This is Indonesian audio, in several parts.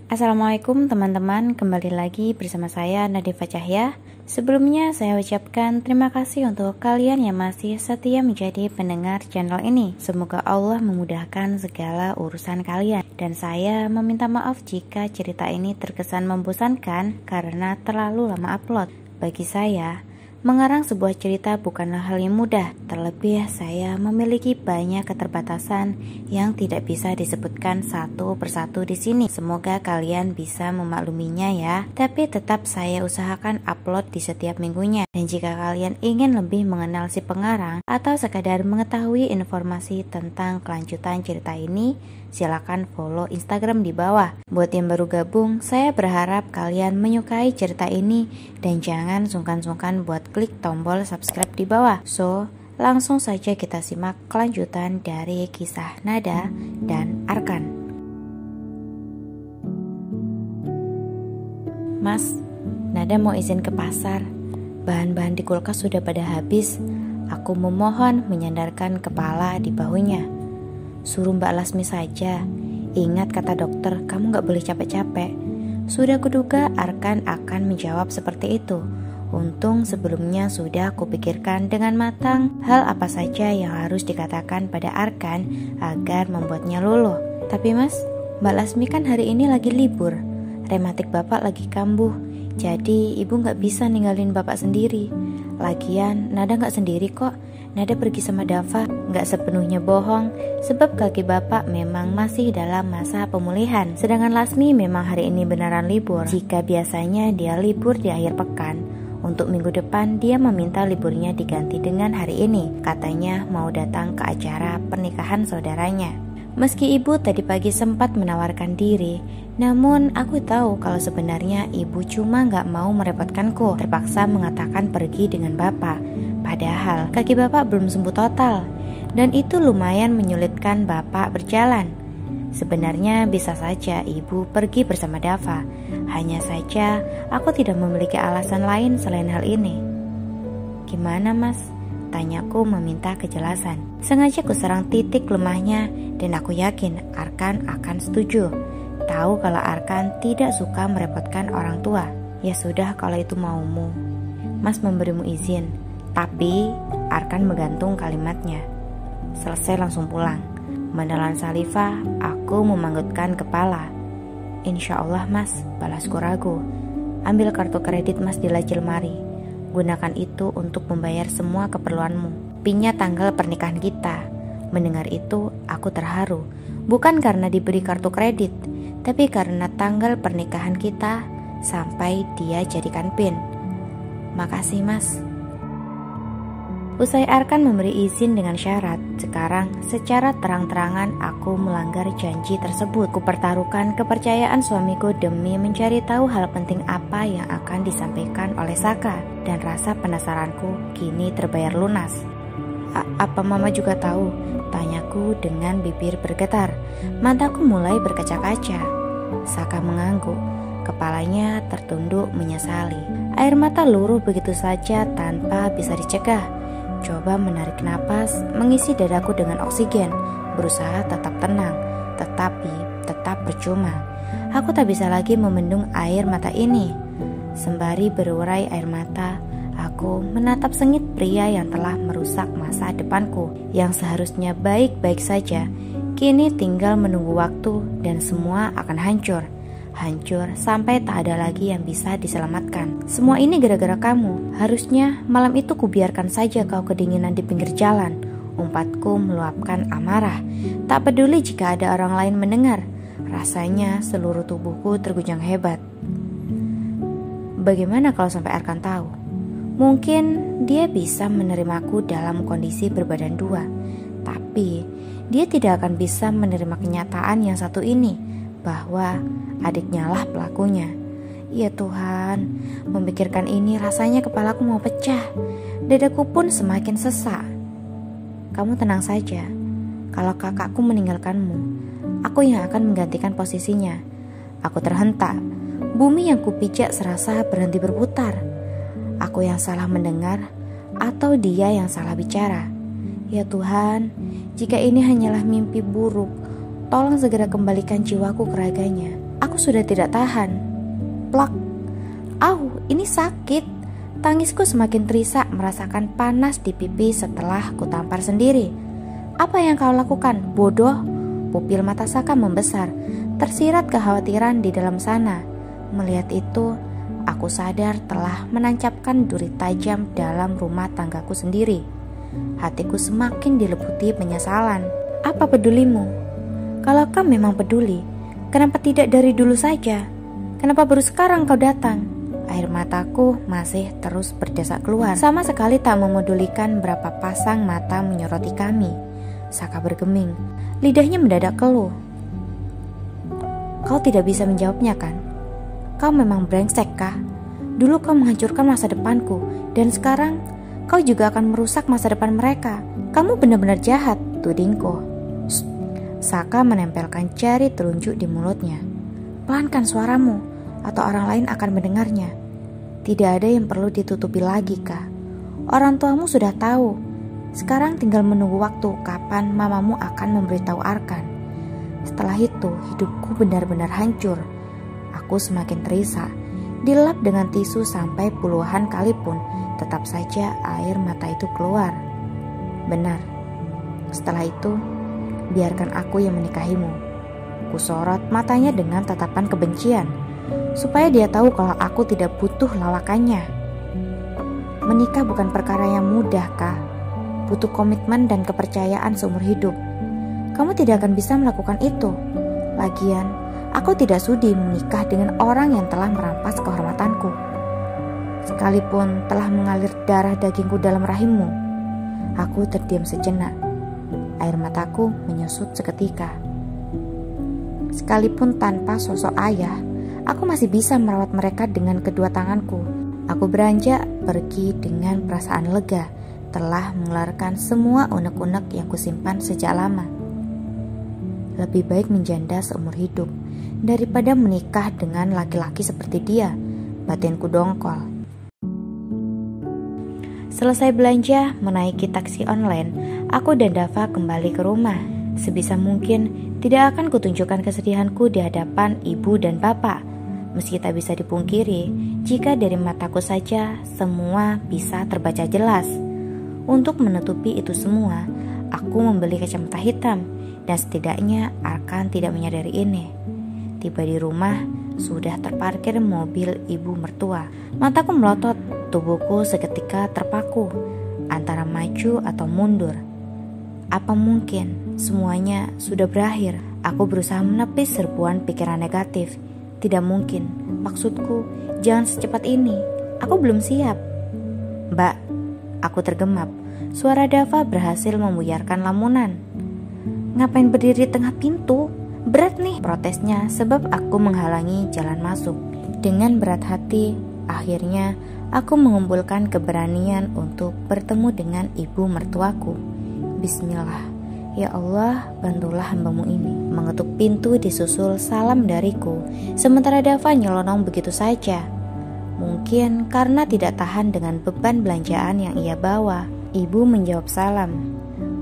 Assalamualaikum teman-teman, kembali lagi bersama saya Nadifa Cahya. Sebelumnya saya ucapkan terima kasih untuk kalian yang masih setia menjadi pendengar channel ini. Semoga Allah memudahkan segala urusan kalian. Dan saya meminta maaf jika cerita ini terkesan membosankan karena terlalu lama upload. Bagi saya, mengarang sebuah cerita bukanlah hal yang mudah, terlebih saya memiliki banyak keterbatasan yang tidak bisa disebutkan satu persatu di sini. Semoga kalian bisa memakluminya ya. Tapi tetap saya usahakan upload di setiap minggunya. Dan jika kalian ingin lebih mengenal si pengarang atau sekadar mengetahui informasi tentang kelanjutan cerita ini, silakan follow Instagram di bawah. Buat yang baru gabung, saya berharap kalian menyukai cerita ini dan jangan sungkan-sungkan buat klik tombol subscribe di bawah. So, langsung saja kita simak kelanjutan dari kisah Nada dan Arkan. Mas, Nada mau izin ke pasar. Bahan-bahan di kulkas sudah pada habis. Aku memohon menyandarkan kepala di bahunya. Suruh Mbak Lasmi saja. Ingat kata dokter, kamu gak boleh capek-capek. Sudah kuduga Arkan akan menjawab seperti itu. Untung sebelumnya sudah kupikirkan dengan matang hal apa saja yang harus dikatakan pada Arkan agar membuatnya luluh. Tapi mas, Mbak Lasmi kan hari ini lagi libur. Rematik bapak lagi kambuh. Jadi ibu gak bisa ninggalin bapak sendiri. Lagian Nada gak sendiri kok. Nada pergi sama Dava, gak sepenuhnya bohong, sebab kaki bapak memang masih dalam masa pemulihan. Sedangkan Lasmi memang hari ini beneran libur. Jika biasanya dia libur di akhir pekan, untuk minggu depan dia meminta liburnya diganti dengan hari ini. Katanya mau datang ke acara pernikahan saudaranya. Meski ibu tadi pagi sempat menawarkan diri, namun aku tahu kalau sebenarnya ibu cuma gak mau merepotkanku. Terpaksa mengatakan pergi dengan bapak. Padahal kaki bapak belum sembuh total, dan itu lumayan menyulitkan bapak berjalan. Sebenarnya bisa saja ibu pergi bersama Dava. Hanya saja aku tidak memiliki alasan lain selain hal ini. Gimana mas? Tanyaku meminta kejelasan. Sengaja kuserang titik lemahnya, dan aku yakin Arkan akan setuju. Tahu kalau Arkan tidak suka merepotkan orang tua. Ya sudah kalau itu maumu. Mas memberimu izin. Tapi Arkan menggantung kalimatnya. Selesai langsung pulang. Menelan saliva, aku memanggutkan kepala. Insya Allah mas, balasku ragu. Ambil kartu kredit mas di laci lemari. Gunakan itu untuk membayar semua keperluanmu. Pinnya tanggal pernikahan kita. Mendengar itu, aku terharu. Bukan karena diberi kartu kredit, tapi karena tanggal pernikahan kita sampai dia jadikan pin. Makasih mas. Usai Arkan memberi izin dengan syarat, sekarang secara terang-terangan aku melanggar janji tersebut. Kupertaruhkan kepercayaan suamiku demi mencari tahu hal penting apa yang akan disampaikan oleh Saka. Dan rasa penasaranku kini terbayar lunas. Apa mama juga tahu? Tanyaku dengan bibir bergetar. Mataku mulai berkaca-kaca. Saka mengangguk. Kepalanya tertunduk menyesali. Air mata luruh begitu saja tanpa bisa dicegah. Coba menarik napas, mengisi dadaku dengan oksigen, berusaha tetap tenang, tetapi tetap percuma. Aku tak bisa lagi membendung air mata ini. Sembari berurai air mata, aku menatap sengit pria yang telah merusak masa depanku, yang seharusnya baik-baik saja. Kini tinggal menunggu waktu dan semua akan hancur. Hancur sampai tak ada lagi yang bisa diselamatkan. Semua ini gara-gara kamu. Harusnya malam itu kubiarkan saja kau kedinginan di pinggir jalan. Umpatku meluapkan amarah. Tak peduli jika ada orang lain mendengar. Rasanya seluruh tubuhku terguncang hebat. Bagaimana kalau sampai Arkan tahu? Mungkin dia bisa menerimaku dalam kondisi berbadan dua. Tapi dia tidak akan bisa menerima kenyataan yang satu ini, bahwa adiknya lah pelakunya. Ya Tuhan, memikirkan ini rasanya kepalaku mau pecah. Dadaku pun semakin sesak. Kamu tenang saja. Kalau kakakku meninggalkanmu, aku yang akan menggantikan posisinya. Aku terhentak. Bumi yang kupijak serasa berhenti berputar. Aku yang salah mendengar atau dia yang salah bicara? Ya Tuhan, jika ini hanyalah mimpi buruk, tolong segera kembalikan jiwaku ke raganya. Aku sudah tidak tahan. Plak. Au, ini sakit. Tangisku semakin terisak merasakan panas di pipi setelah kutampar sendiri. Apa yang kau lakukan, bodoh? Pupil mata Saka membesar, tersirat kekhawatiran di dalam sana. Melihat itu, aku sadar telah menancapkan duri tajam dalam rumah tanggaku sendiri. Hatiku semakin diliputi penyesalan. Apa pedulimu? Kalau kau memang peduli, kenapa tidak dari dulu saja? Kenapa baru sekarang kau datang? Air mataku masih terus berdesak keluar. Sama sekali tak memedulikan berapa pasang mata menyoroti kami. Saka bergeming, lidahnya mendadak keluh. Kau tidak bisa menjawabnya kan? Kau memang brengsek kah? Dulu kau menghancurkan masa depanku, dan sekarang kau juga akan merusak masa depan mereka. Kamu benar-benar jahat, tudingku. Saka menempelkan jari telunjuk di mulutnya. Pelankan suaramu, atau orang lain akan mendengarnya. Tidak ada yang perlu ditutupi lagi, Kak. Orang tuamu sudah tahu. Sekarang tinggal menunggu waktu kapan mamamu akan memberitahu Arkan. Setelah itu, hidupku benar-benar hancur. Aku semakin terisak, dilap dengan tisu sampai puluhan kali pun, tetap saja air mata itu keluar. Benar. Setelah itu, biarkan aku yang menikahimu. Kusorot matanya dengan tatapan kebencian, supaya dia tahu kalau aku tidak butuh lawakannya. Menikah bukan perkara yang mudah, Kak. Butuh komitmen dan kepercayaan seumur hidup. Kamu tidak akan bisa melakukan itu. Lagian, aku tidak sudi menikah dengan orang yang telah merampas kehormatanku. Sekalipun telah mengalir darah dagingku dalam rahimmu. Aku terdiam sejenak. Air mataku menyusut seketika. Sekalipun tanpa sosok ayah, aku masih bisa merawat mereka dengan kedua tanganku. Aku beranjak pergi dengan perasaan lega, telah mengeluarkan semua unek-unek yang kusimpan sejak lama. Lebih baik menjanda seumur hidup daripada menikah dengan laki-laki seperti dia. Batinku dongkol. Selesai belanja, menaiki taksi online, aku dan Dava kembali ke rumah. Sebisa mungkin tidak akan kutunjukkan kesedihanku di hadapan ibu dan bapak. Meski tak bisa dipungkiri, jika dari mataku saja semua bisa terbaca jelas. Untuk menutupi itu semua, aku membeli kacamata hitam, dan setidaknya Arkan tidak menyadari ini. Tiba di rumah, sudah terparkir mobil ibu mertua. Mataku melotot, tubuhku seketika terpaku antara maju atau mundur. Apa mungkin semuanya sudah berakhir? Aku berusaha menepis serbuan pikiran negatif. Tidak mungkin, maksudku jangan secepat ini. Aku belum siap. Mbak, aku tergemap. Suara Dava berhasil membuyarkan lamunan. Ngapain berdiri tengah pintu? Berat nih, protesnya sebab aku menghalangi jalan masuk. Dengan berat hati, akhirnya aku mengumpulkan keberanian untuk bertemu dengan ibu mertuaku. Bismillah, ya Allah, bantulah hambamu ini. Mengetuk pintu disusul salam dariku, sementara Dava nyelonong begitu saja. Mungkin karena tidak tahan dengan beban belanjaan yang ia bawa. Ibu menjawab salam.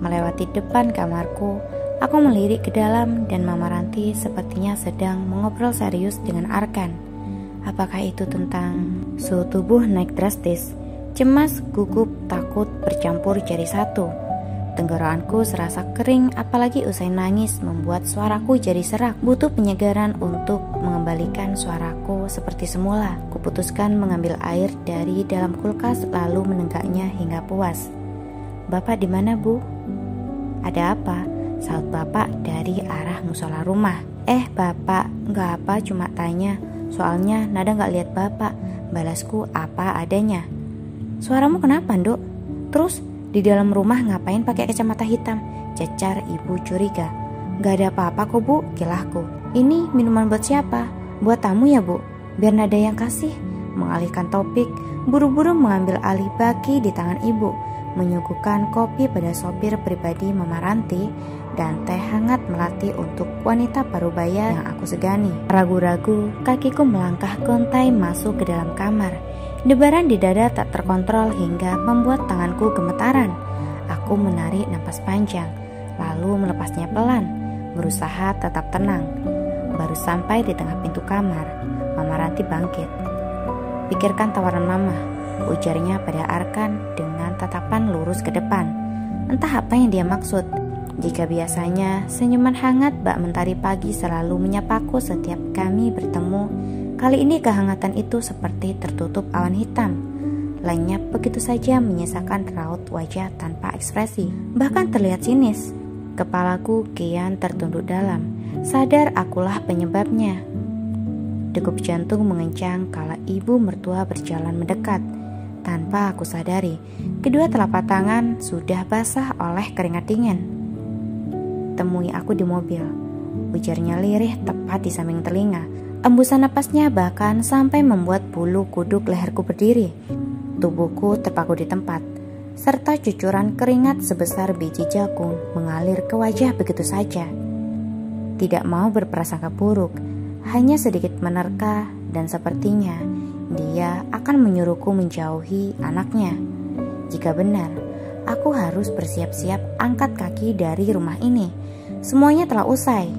Melewati depan kamarku, aku melirik ke dalam dan Mama Ranti sepertinya sedang mengobrol serius dengan Arkan. Apakah itu tentang suhu tubuh naik drastis? Cemas, gugup, takut bercampur jadi satu. Tenggorokanku serasa kering, apalagi usai nangis membuat suaraku jadi serak. Butuh penyegaran untuk mengembalikan suaraku seperti semula. Kuputuskan mengambil air dari dalam kulkas lalu menenggaknya hingga puas. Bapak di mana, Bu? Ada apa? Saut bapak dari arah musola rumah. Bapak, nggak apa, cuma tanya. Soalnya Nada nggak lihat bapak. Balasku apa adanya. Suaramu kenapa, Nduk? Terus di dalam rumah ngapain pakai kacamata hitam? Cecar ibu curiga. Gak ada apa-apa kok, Bu, kilahku. Ini minuman buat siapa? Buat tamu ya, Bu? Biar Nada yang kasih. Mengalihkan topik, buru-buru mengambil alih baki di tangan ibu, menyuguhkan kopi pada sopir pribadi Mama Ranti dan teh hangat melati untuk wanita parubaya yang aku segani. Ragu-ragu, kakiku melangkah gontai masuk ke dalam kamar. Debaran di dada tak terkontrol hingga membuat tanganku gemetaran. Aku menarik napas panjang, lalu melepasnya pelan, berusaha tetap tenang. Baru sampai di tengah pintu kamar, Mama Ranti bangkit. "Pikirkan tawaran Mama," ujarnya pada Arkan dengan tatapan lurus ke depan. Entah apa yang dia maksud. Jika biasanya senyuman hangat Mbak Mentari pagi selalu menyapaku setiap kami bertemu, kali ini kehangatan itu seperti tertutup awan hitam. Lenyap begitu saja menyisakan raut wajah tanpa ekspresi, bahkan terlihat sinis. Kepalaku kian tertunduk dalam, sadar akulah penyebabnya. Degup jantung mengencang kala ibu mertua berjalan mendekat. Tanpa aku sadari, kedua telapak tangan sudah basah oleh keringat dingin. "Temui aku di mobil," ujarnya lirih tepat di samping telinga. Embusan napasnya bahkan sampai membuat bulu kuduk leherku berdiri. Tubuhku terpaku di tempat, serta cucuran keringat sebesar biji jagung mengalir ke wajah begitu saja. Tidak mau berprasangka buruk, hanya sedikit menerka, dan sepertinya dia akan menyuruhku menjauhi anaknya. Jika benar, aku harus bersiap-siap angkat kaki dari rumah ini. Semuanya telah usai.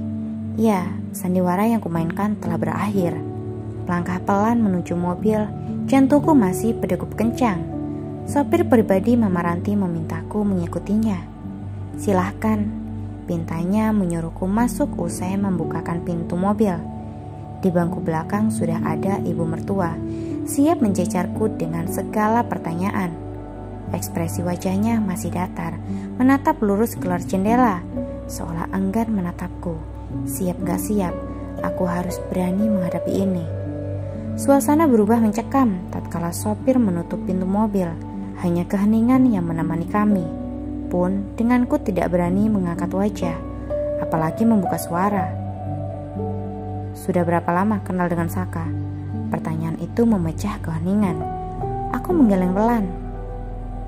Ya, sandiwara yang kumainkan telah berakhir. Langkah pelan menuju mobil, jantungku masih berdegup kencang. Sopir pribadi Mama Ranti memintaku mengikutinya. "Silahkan," pintanya menyuruhku masuk usai membukakan pintu mobil. Di bangku belakang sudah ada ibu mertua, siap mencecarku dengan segala pertanyaan. Ekspresi wajahnya masih datar, menatap lurus keluar jendela, seolah enggan menatapku. Siap gak siap, aku harus berani menghadapi ini. Suasana berubah mencekam tatkala sopir menutup pintu mobil. Hanya keheningan yang menemani kami. Pun denganku tidak berani mengangkat wajah, apalagi membuka suara. "Sudah berapa lama kenal dengan Saka?" Pertanyaan itu memecah keheningan. Aku menggeleng pelan.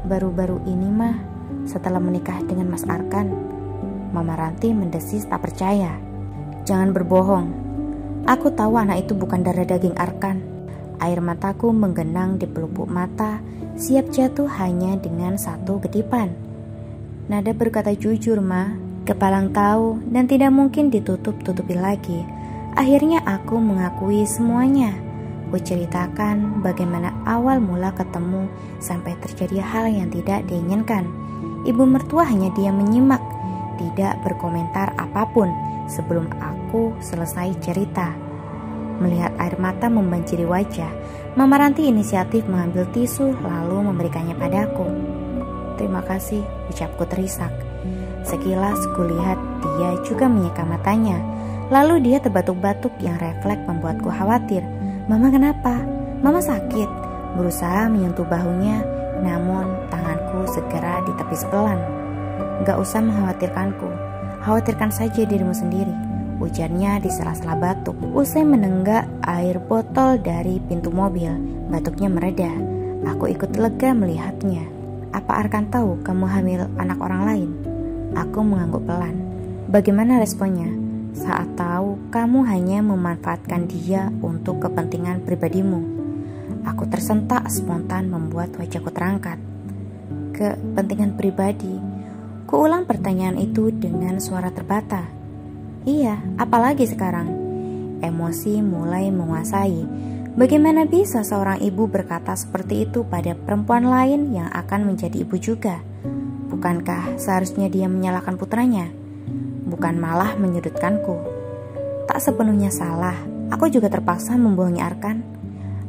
"Baru-baru ini mah, setelah menikah dengan Mas Arkan." Mama Ranti mendesis tak percaya. "Jangan berbohong. Aku tahu anak itu bukan darah daging Arkan." Air mataku menggenang di pelupuk mata, siap jatuh hanya dengan satu kedipan. Nada berkata jujur, Ma. Kepalang tahu dan tidak mungkin ditutup-tutupi lagi. Akhirnya aku mengakui semuanya. Kuceritakan bagaimana awal mula ketemu sampai terjadi hal yang tidak diinginkan. Ibu mertua hanya diam menyimak, tidak berkomentar apapun sebelum aku selesai cerita. Melihat air mata membanjiri wajah, Mama Ranti inisiatif mengambil tisu lalu memberikannya padaku. "Terima kasih," ucapku terisak. Sekilas kulihat dia juga menyeka matanya. Lalu dia terbatuk-batuk yang refleks membuatku khawatir. "Mama kenapa? Mama sakit?" Berusaha menyentuh bahunya, namun tanganku segera ditepis pelan. "Gak usah mengkhawatirkanku, khawatirkan saja dirimu sendiri," ujarnya di sela-sela batuk. Usai menenggak air botol dari pintu mobil, batuknya mereda. Aku ikut lega melihatnya. "Apa Arkan tahu kamu hamil anak orang lain?" Aku mengangguk pelan. "Bagaimana responnya saat tahu kamu hanya memanfaatkan dia untuk kepentingan pribadimu?" Aku tersentak spontan membuat wajahku terangkat. "Kepentingan pribadi?" Kuulang pertanyaan itu dengan suara terbata. "Iya, apalagi sekarang?" Emosi mulai menguasai. Bagaimana bisa seorang ibu berkata seperti itu pada perempuan lain yang akan menjadi ibu juga? Bukankah seharusnya dia menyalahkan putranya? Bukan malah menyudutkanku. Tak sepenuhnya salah, aku juga terpaksa membohongi Arkan.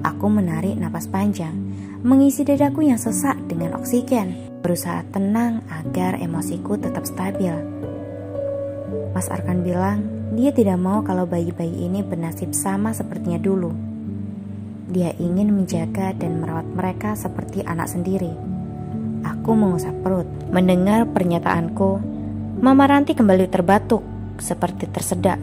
Aku menarik napas panjang, mengisi dadaku yang sesak dengan oksigen, berusaha tenang agar emosiku tetap stabil. "Mas Arkan bilang dia tidak mau kalau bayi-bayi ini bernasib sama sepertinya dulu. Dia ingin menjaga dan merawat mereka seperti anak sendiri." Aku mengusap perut. Mendengar pernyataanku, Mama Ranti kembali terbatuk seperti tersedak.